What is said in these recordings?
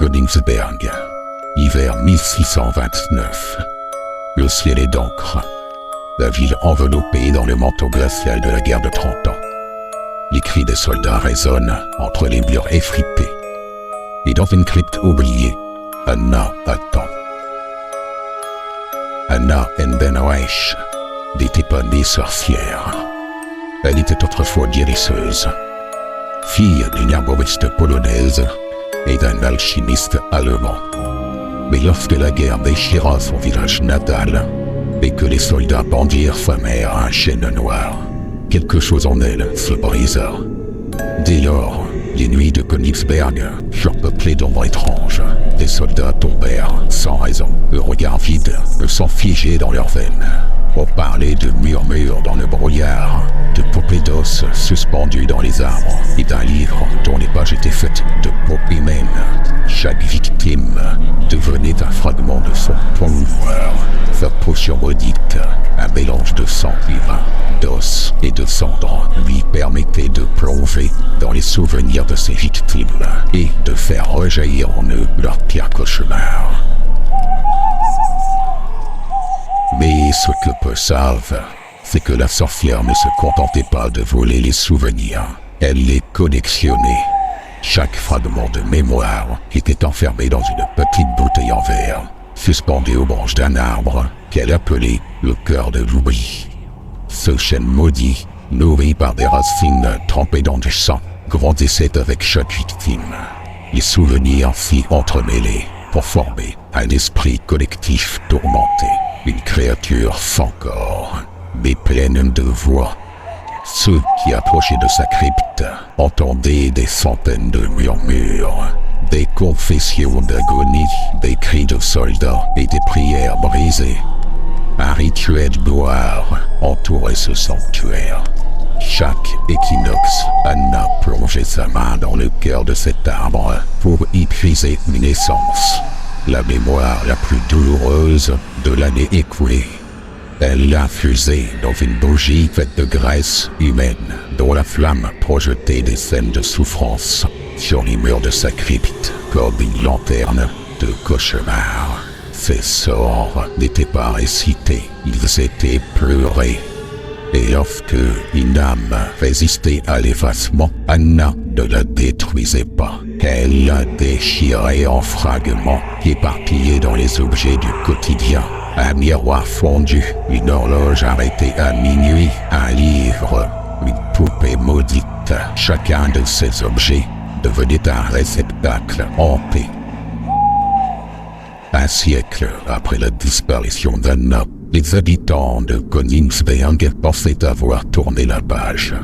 Königsberg. Hiver 1629. Le ciel est d'encre. La ville enveloppée dans le manteau glacial de la guerre de 30 ans. Les cris des soldats résonnent entre les murs effrités. Et dans une crypte oubliée, Anna attend. Anna Endenreich n'était pas née sorcière. Elle était autrefois guérisseuse. Fille d'une herboriste polonaise et d'un alchimiste allemand. Mais lorsque la guerre déchira son village natal et que les soldats pendirent sa mère à un chêne noir, quelque chose en elle se brisa. Dès lors, les nuits de Königsberg furent peuplées d'ombres étranges. Des soldats tombèrent sans raison, le regard vide, le sang figé dans leurs veines. On parlait de murmures dans le brouillard, de poupées d'os suspendues dans les arbres, et d'un livre dont les pages étaient faites de peau humaine. Chaque victime devenait un fragment de son pouvoir. Sa potion maudite, un mélange de sang divin, d'os et de cendres, lui permettait de plonger dans les souvenirs de ses victimes et de faire rejaillir en eux leurs pires cauchemars. Mais ce que peu savent, c'est que la sorcière ne se contentait pas de voler les souvenirs, elle les collectionnait. Chaque fragment de mémoire était enfermé dans une petite bouteille en verre, suspendue aux branches d'un arbre qu'elle appelait le cœur de l'oubli. Ce chêne maudit, nourri par des racines trempées dans du sang, grandissait avec chaque victime. Les souvenirs s'y entremêlaient pour former un esprit collectif tourmenté. Une créature sans corps, mais pleine de voix. Ceux qui approchaient de sa crypte entendaient des centaines de murmures, des confessions d'agonie, des cris de soldats et des prières brisées. Un rituel noir entourait ce sanctuaire. Chaque équinoxe, Anna plongeait sa main dans le cœur de cet arbre pour y puiser une essence. La mémoire la plus douloureuse de l'année écoulée. Elle l'infusait dans une bougie faite de graisse humaine, dont la flamme projetait des scènes de souffrance sur les murs de sa crypte, comme une lanterne de cauchemar. Ces sorts n'étaient pas récités, ils étaient pleurés. Et lorsque une âme résistait à l'effacement, Anna ne la détruisait pas. Elle la déchirait en fragments, éparpillés dans les objets du quotidien. Un miroir fondu, une horloge arrêtée à minuit, un livre, une poupée maudite. Chacun de ces objets devenait un réceptacle hanté. Un siècle après la disparition d'Anna, les habitants de Königsberg pensaient avoir tourné la page.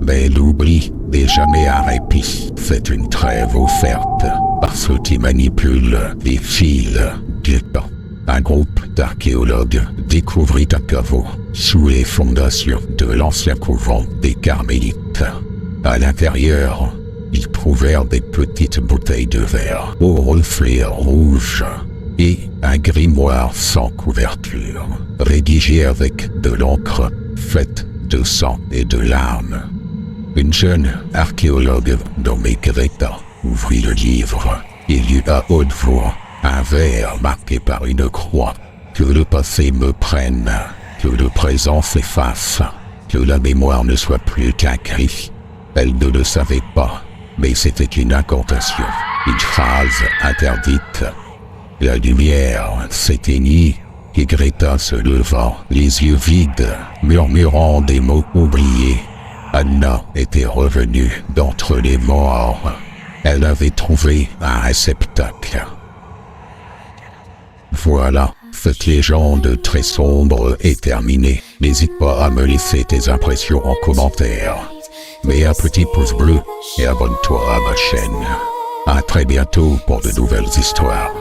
Mais l'oubli n'est jamais un répit. C'est une trêve offerte par ceux qui manipulent les fils du temps. Un groupe d'archéologues découvrit un caveau sous les fondations de l'ancien couvent des Carmélites. À l'intérieur, ils trouvèrent des petites bouteilles de verre aux reflets rouges et un grimoire sans couverture, rédigé avec de l'encre faite de sang et de larmes. Une jeune archéologue nommée Greta ouvrit le livre et lut à haute voix un vers marqué par une croix. Que le passé me prenne, que le présent s'efface, que la mémoire ne soit plus qu'un cri. Elle ne le savait pas, mais c'était une incantation, une phrase interdite. La lumière s'éteignit et Greta se leva, les yeux vides, murmurant des mots oubliés. Anna était revenue d'entre les morts. Elle avait trouvé un réceptacle. Voilà, cette légende très sombre est terminée. N'hésite pas à me laisser tes impressions en commentaire. Mets un petit pouce bleu et abonne-toi à ma chaîne. À très bientôt pour de nouvelles histoires.